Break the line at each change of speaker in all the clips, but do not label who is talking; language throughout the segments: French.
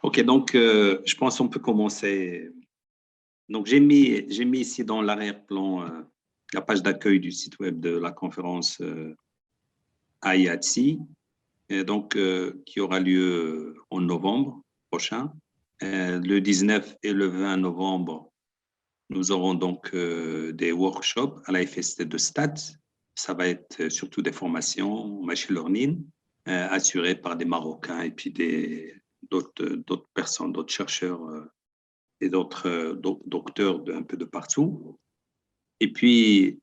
Ok, donc je pense qu'on peut commencer. Donc j'ai mis ici dans l'arrière-plan la page d'accueil du site web de la conférence IATSI, et donc qui aura lieu en novembre prochain. Le 19 et le 20 novembre, nous aurons donc des workshops à la FST de Stade. Ça va être surtout des formations machine learning assurées par des Marocains et puis d'autres personnes, d'autres chercheurs et d'autres docteurs un peu de partout. Et puis,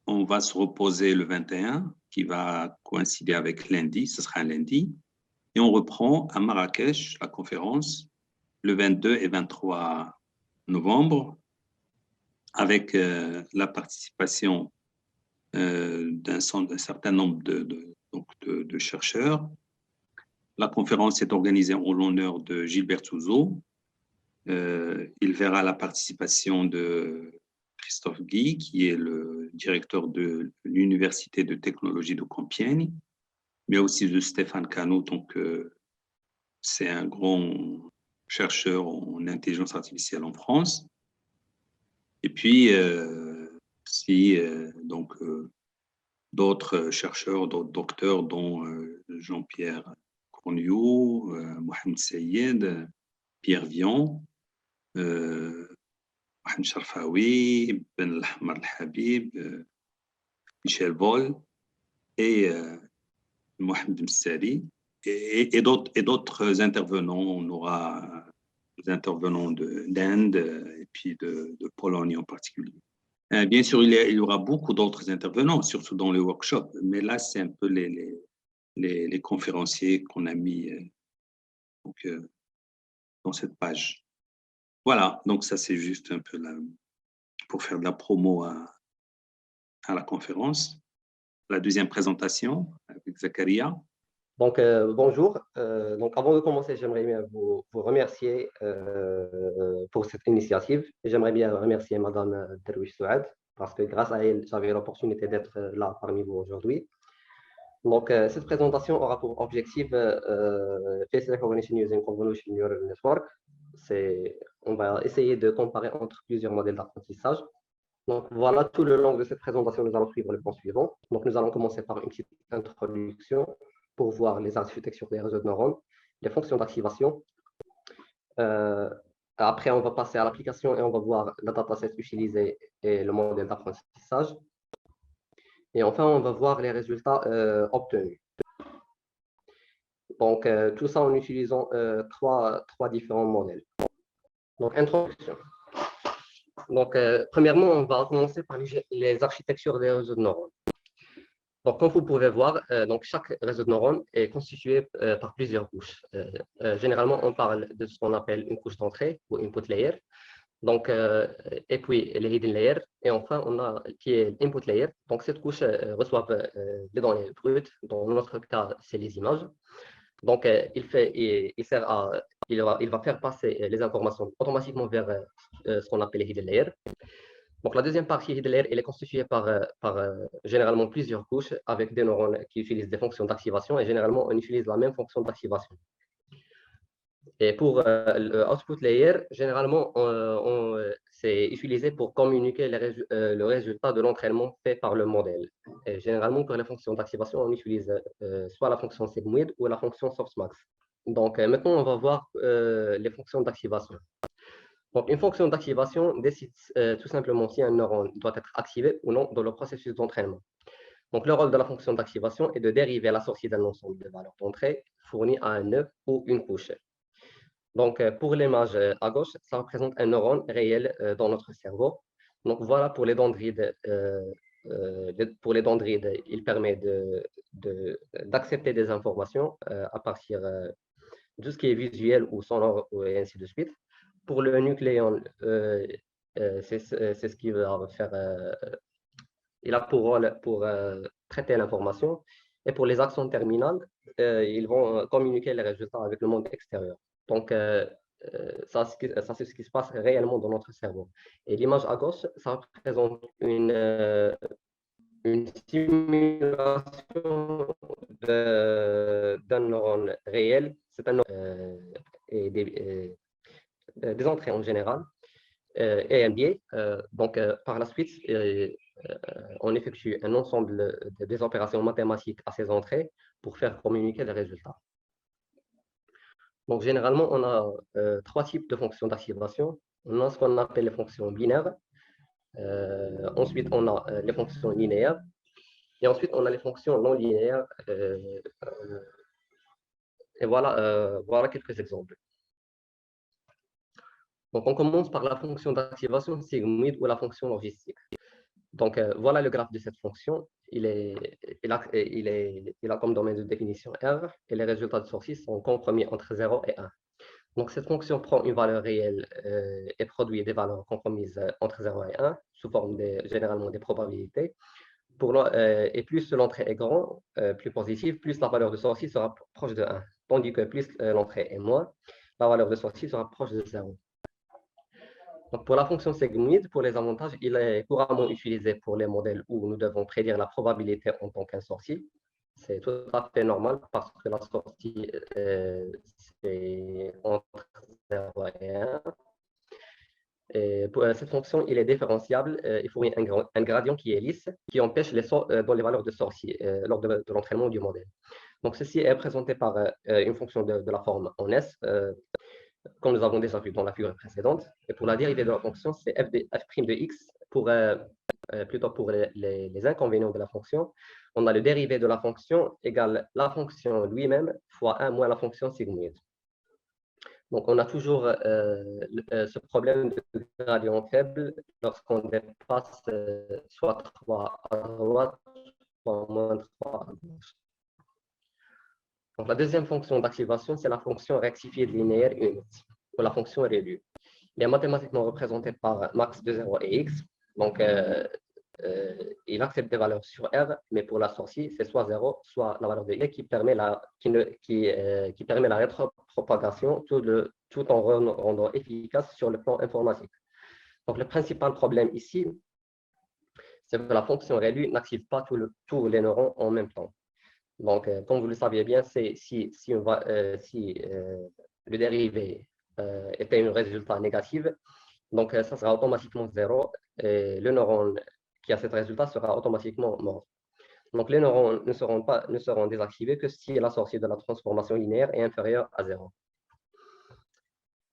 on va se reposer le 21, qui va coïncider avec lundi, ce sera un lundi. Et on reprend à Marrakech la conférence le 22 et 23 novembre avec la participation d'un certain nombre de chercheurs. La conférence est organisée en l'honneur de Gilbert Souzeau. Il verra la participation de Christophe Guy, qui est le directeur de l'Université de technologie de Compiègne, mais aussi de Stéphane Cano, donc c'est un grand chercheur en intelligence artificielle en France. Et puis, si, donc, d'autres chercheurs, d'autres docteurs, dont Jean-Pierre Cornillot, Mohamed Sayed, Pierre Vian, Mohamed Sharfaoui, Ben Ahmar Al-Habib, Michel Vol et Mohamed Mssari, et d'autres intervenants. On aura des intervenants d'Inde et puis de Pologne en particulier. Bien sûr, il y aura beaucoup d'autres intervenants, surtout dans les workshops, mais là, c'est un peu les conférenciers qu'on a mis donc, dans cette page. Voilà, donc ça, c'est juste un peu pour faire de la promo à la conférence. La deuxième présentation avec Zakaria.
Donc, bonjour. Donc, avant de commencer, j'aimerais bien vous remercier pour cette initiative. J'aimerais bien remercier Madame Derwish Souad, parce que grâce à elle, j'avais l'opportunité d'être là parmi vous aujourd'hui. Donc, cette présentation aura pour objectif Face Recognition Using Convolutional Neural Network. On va essayer de comparer entre plusieurs modèles d'apprentissage. Donc, voilà, tout le long de cette présentation, nous allons suivre le plan suivant. Donc, nous allons commencer par une petite introduction pour voir les architectures des réseaux de neurones, les fonctions d'activation. Après, on va passer à l'application et on va voir la dataset utilisée et le modèle d'apprentissage. Et enfin, on va voir les résultats obtenus. Donc, tout ça en utilisant trois différents modèles. Donc, introduction. Donc, premièrement, on va commencer par les architectures des réseaux de neurones. Donc, comme vous pouvez voir, donc chaque réseau de neurones est constitué par plusieurs couches. Généralement, on parle de ce qu'on appelle une couche d'entrée ou input layer. Donc, et puis les hidden layers. Et enfin, on a qui est l'input layer. Donc, cette couche reçoit des données brutes. Dans notre cas, c'est les images. Donc, il va faire passer les informations automatiquement vers ce qu'on appelle les hidden layers. Donc, la deuxième partie de l'air, elle est constituée par généralement plusieurs couches avec des neurones qui utilisent des fonctions d'activation et généralement, on utilise la même fonction d'activation. Et pour le output layer, généralement, c'est utilisé pour communiquer le résultat de l'entraînement fait par le modèle. Et généralement, pour les fonctions d'activation, on utilise soit la fonction SigMoid ou la fonction softmax. Donc, maintenant, on va voir les fonctions d'activation. Donc, une fonction d'activation décide tout simplement si un neurone doit être activé ou non dans le processus d'entraînement. Donc, le rôle de la fonction d'activation est de dériver la sortie d'un ensemble de valeurs d'entrée fournies à un nœud ou une couche. Donc, pour l'image à gauche, ça représente un neurone réel dans notre cerveau. Donc, voilà pour les dendrites. Pour les dendrites, il permet d'accepter des informations à partir de ce qui est visuel ou sonore et ainsi de suite. Pour le nucléon, c'est ce qui va faire. Il a pour rôle pour traiter l'information. Et pour les actions terminales, ils vont communiquer les résultats avec le monde extérieur. Donc, ça, c'est ce qui se passe réellement dans notre cerveau. Et l'image à gauche, ça représente une simulation d'un neurone réel. C'est un neurone, et des entrées en général et un biais. Donc, par la suite, on effectue un ensemble des opérations mathématiques à ces entrées pour faire communiquer des résultats. Donc, généralement, on a trois types de fonctions d'activation. On a ce qu'on appelle les fonctions binaires. Ensuite, on a les fonctions linéaires. Et ensuite, on a les fonctions non linéaires. Et voilà quelques exemples. Donc, on commence par la fonction d'activation sigmoïde ou la fonction logistique. Donc, voilà le graphe de cette fonction. Il a comme domaine de définition R et les résultats de sortie sont compromis entre 0 et 1. Donc, cette fonction prend une valeur réelle et produit des valeurs compromises entre 0 et 1 sous forme généralement des probabilités. Et plus l'entrée est grande, plus positive, plus la valeur de sortie sera proche de 1. Tandis que plus l'entrée est moins, la valeur de sortie sera proche de 0. Donc, pour la fonction sigmoïde, pour les avantages, il est couramment utilisé pour les modèles où nous devons prédire la probabilité en tant qu'un sortie. C'est tout à fait normal parce que la sortie, c'est entre 0 et 1. Et pour cette fonction, il est différenciable. Il faut un gradient qui est lisse, qui empêche les sauts dans les valeurs de sortie lors de l'entraînement du modèle. Donc, ceci est présenté par une fonction de la forme en S, comme nous avons déjà vu dans la figure précédente. Et pour la dérivée de la fonction, c'est f de x, plutôt pour les inconvénients de la fonction. On a le dérivé de la fonction égale la fonction lui-même fois 1 moins la fonction sigmoïde. Donc, on a toujours ce problème de gradient faible lorsqu'on dépasse soit 3 à droite, soit moins 3 à gauche. Donc, la deuxième fonction d'activation, c'est la fonction rectifiée linéaire unit, ou la fonction ReLU. Elle est mathématiquement représentée par max de 0 et x. Donc, il accepte des valeurs sur R, mais pour la sortie, c'est soit 0, soit la valeur de y qui permet la rétropropagation tout en rendant efficace sur le plan informatique. Donc, le principal problème ici, c'est que la fonction ReLU n'active pas tous les neurones en même temps. Donc, comme vous le saviez bien, si le dérivé était un résultat négatif, donc ça sera automatiquement 0 et le neurone qui a ce résultat sera automatiquement mort. Donc, les neurones ne seront désactivés que si la sortie de la transformation linéaire est inférieure à 0.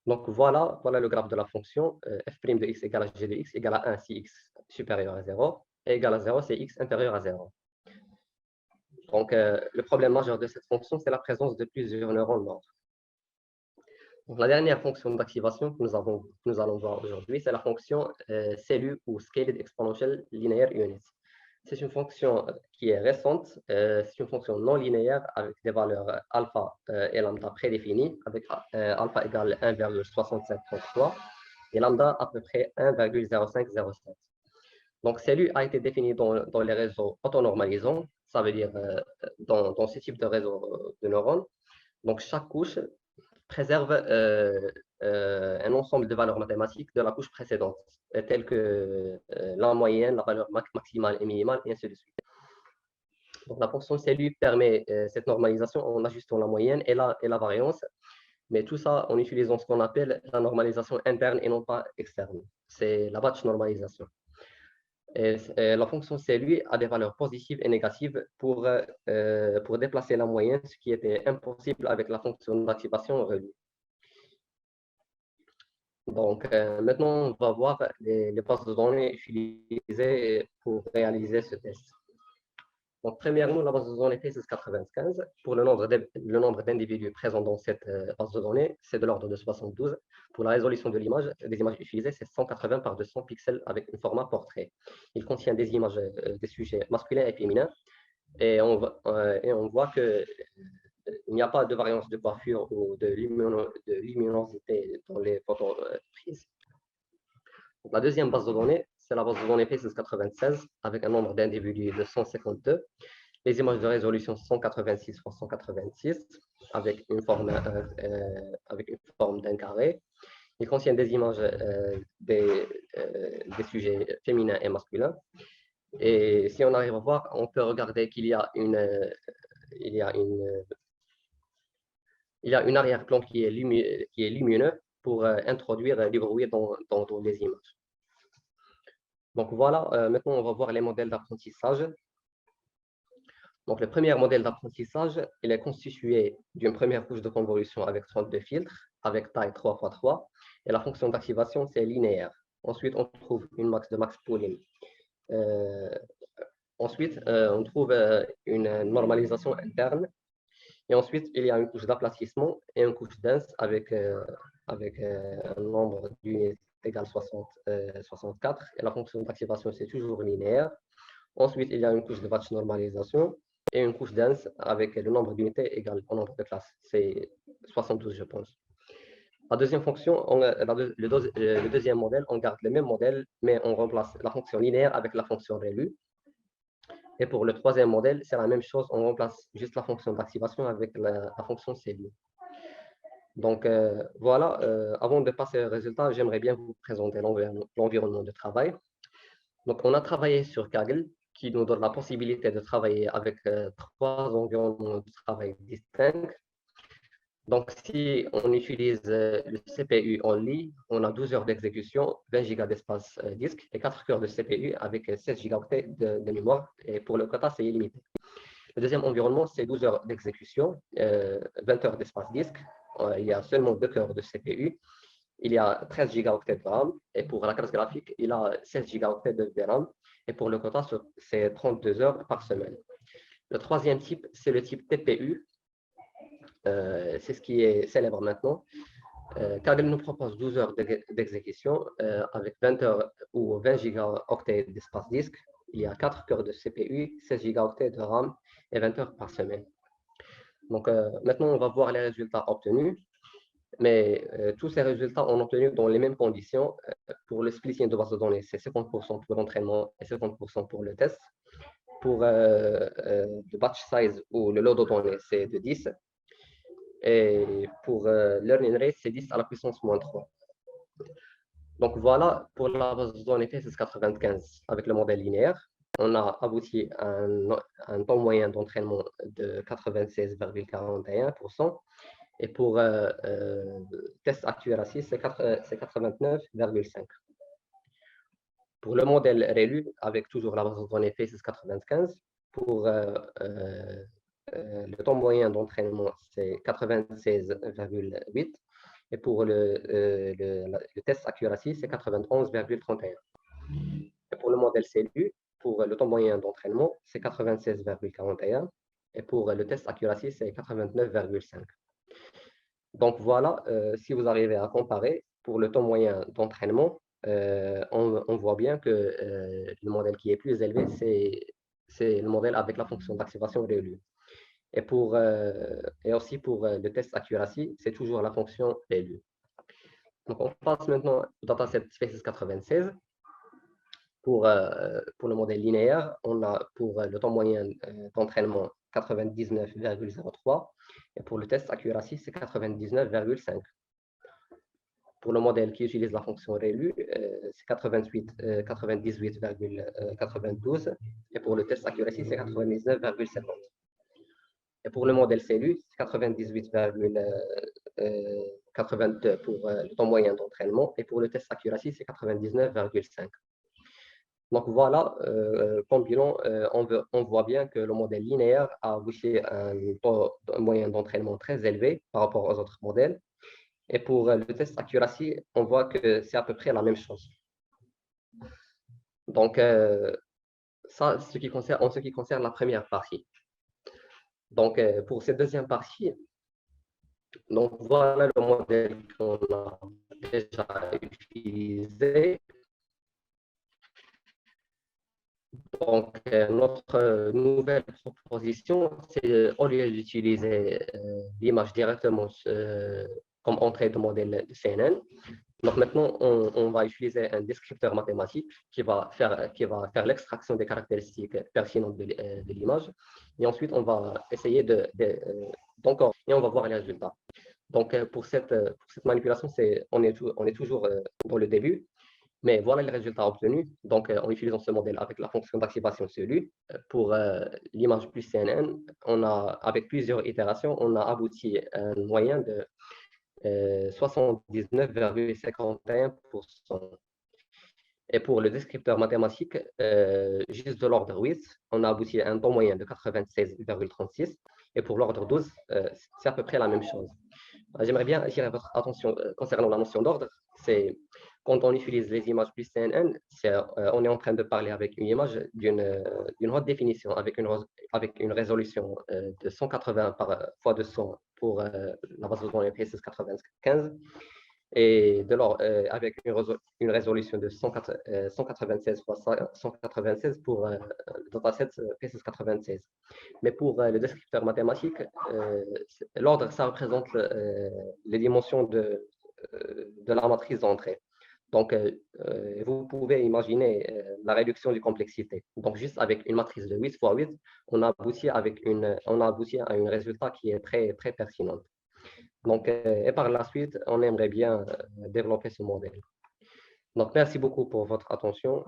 Donc, voilà le graphe de la fonction f' de x égale à g de x égale à 1 si x supérieur à 0 et égal à 0 si x inférieur à 0. Donc, le problème majeur de cette fonction, c'est la présence de plusieurs neurones morts. Donc, la dernière fonction d'activation que nous allons voir aujourd'hui, c'est la fonction CELU ou Scaled Exponential Linear Unit. C'est une fonction qui est récente, c'est une fonction non linéaire avec des valeurs alpha et lambda prédéfinies, avec alpha égale 1,6733 et lambda à peu près 1,0507. Donc, CELU a été défini dans les réseaux autonormalisants, ça veut dire dans ce type de réseau de neurones. Donc, chaque couche préserve un ensemble de valeurs mathématiques de la couche précédente, telles que la moyenne, la valeur maximale et minimale, et ainsi de suite. Donc, la fonction CELU permet cette normalisation en ajustant la moyenne et la variance, mais tout ça en utilisant ce qu'on appelle la normalisation interne et non pas externe. C'est la batch normalisation. Et la fonction CELU a des valeurs positives et négatives pour déplacer la moyenne, ce qui était impossible avec la fonction d'activation ReLU. Donc, maintenant, on va voir les bases de données utilisées pour réaliser ce test. Donc, premièrement, la base de données PACES95, pour le nombre d'individus présents dans cette base de données, c'est de l'ordre de 72. Pour la résolution de l'image, des images utilisées, c'est 180 par 200 pixels avec un format portrait. Il contient des images des sujets masculins et féminins. Et on voit qu'il n'y a pas de variance de coiffure ou de luminosité dans les photos prises. Donc, la deuxième base de données, c'est la base de données PACES96 avec un nombre d'individus de 152. Les images de résolution 186 x 186 avec une forme d'un carré. Il contient des images des sujets féminins et masculins. Et si on arrive à voir, on peut regarder qu'il y a une il y a une arrière-plan qui est lumineux pour introduire du bruit dans les images. Donc voilà, maintenant on va voir les modèles d'apprentissage. Donc le premier modèle d'apprentissage, il est constitué d'une première couche de convolution avec 32 filtres, avec taille 3x3, et la fonction d'activation, c'est linéaire. Ensuite, on trouve une max de max pooling. Ensuite, on trouve une normalisation interne. Et ensuite, il y a une couche d'aplatissement et une couche dense avec un nombre d'unités égal 64. Et la fonction d'activation, c'est toujours linéaire. Ensuite, il y a une couche de batch normalisation et une couche dense avec le nombre d'unités égal au nombre de classes. C'est 72, je pense. La deuxième fonction, le deuxième modèle, on garde le même modèle, mais on remplace la fonction linéaire avec la fonction ReLU. Et pour le troisième modèle, c'est la même chose, on remplace juste la fonction d'activation avec la fonction CLU. Donc voilà, avant de passer au résultat, j'aimerais bien vous présenter l'environnement de travail. Donc on a travaillé sur Kaggle, qui nous donne la possibilité de travailler avec 3 environnements de travail distincts. Donc, si on utilise le CPU only, on a 12 heures d'exécution, 20 Go d'espace disque et 4 cœurs de CPU avec 16 gigaoctets de mémoire. Et pour le quota, c'est illimité. Le deuxième environnement, c'est 12 heures d'exécution, 20 heures d'espace disque. Il y a seulement 2 cœurs de CPU. Il y a 13 gigaoctets de RAM. Et pour la carte graphique, il a 16 gigaoctets de VRAM. Et pour le quota, c'est 32 heures par semaine. Le troisième type, c'est le type TPU. C'est ce qui est célèbre maintenant. Kaggle nous propose 12 heures d'exécution avec 20 heures ou 20 gigaoctets d'espace disque. Il y a 4 cœurs de CPU, 16 gigaoctets de RAM et 20 heures par semaine. Donc maintenant, on va voir les résultats obtenus. Mais tous ces résultats ont obtenu dans les mêmes conditions. Pour le splitting de base de données, c'est 50% pour l'entraînement et 50% pour le test. Pour le batch size ou le load de données, c'est de 10. Et pour learning rate, c'est 10 à la puissance moins 3. Donc voilà, pour la base de données TSS95 avec le modèle linéaire, on a abouti à un temps moyen d'entraînement de 96,41%. Et pour test accuracy, c'est 89,5%. Pour le modèle ReLU, avec toujours la base de données TSS95, pour le temps moyen d'entraînement, c'est 96,8. Et pour le test accuracy, c'est 91,31. Et pour le modèle CLU, pour le temps moyen d'entraînement, c'est 96,41. Et pour le test accuracy, c'est 89,5. Donc voilà, si vous arrivez à comparer, pour le temps moyen d'entraînement, on voit bien que le modèle qui est plus élevé, c'est le modèle avec la fonction d'activation ReLU. Et aussi pour le test accuracy, c'est toujours la fonction ReLU. Donc on passe maintenant au dataset TSS96. Pour le modèle linéaire, on a pour le temps moyen d'entraînement 99,03 et pour le test accuracy, c'est 99,5. Pour le modèle qui utilise la fonction ReLU, c'est 98,92 et pour le test accuracy, c'est 99,70. Et pour le modèle CLU, c'est 98,82 pour le temps moyen d'entraînement et pour le test accuracy, c'est 99,5. Donc voilà, comme bilan, on voit bien que le modèle linéaire a affiché un temps moyen d'entraînement très élevé par rapport aux autres modèles. Et pour le test accuracy, on voit que c'est à peu près la même chose. Donc ça, en ce qui concerne la première partie. Donc pour cette deuxième partie, donc voilà le modèle qu'on a déjà utilisé. Donc, notre nouvelle proposition, c'est au lieu d'utiliser l'image directement comme entrée de modèle CNN, donc maintenant, on va utiliser un descripteur mathématique qui va faire l'extraction des caractéristiques pertinentes de l'image. Et ensuite, on va essayer d'encore, et on va voir les résultats. Donc, pour cette manipulation, on est toujours dans le début. Mais voilà les résultats obtenus. Donc, en utilisant ce modèle avec la fonction d'activation SELU, pour l'image plus CNN, avec plusieurs itérations, on a abouti à un moyen de 79,51%. Et pour le descripteur mathématique, juste de l'ordre 8, on a abouti à un taux moyen de 96,36. Et pour l'ordre 12, c'est à peu près la même chose. J'aimerais bien attirer votre attention concernant la notion d'ordre. C'est quand on utilise les images plus CNN, on est en train de parler avec une image d'une haute définition, avec une résolution de 180 fois 200 pour la base de données PSS 95 et avec une résolution de 196 fois 196 pour le dataset PSS 96. Mais pour le descripteur mathématique, l'ordre, ça représente les dimensions de la matrice d'entrée. Donc, vous pouvez imaginer la réduction de complexité. Donc, juste avec une matrice de 8 fois 8, on a abouti à un résultat qui est très, très pertinent. Donc, et par la suite, on aimerait bien développer ce modèle. Donc, merci beaucoup pour votre attention.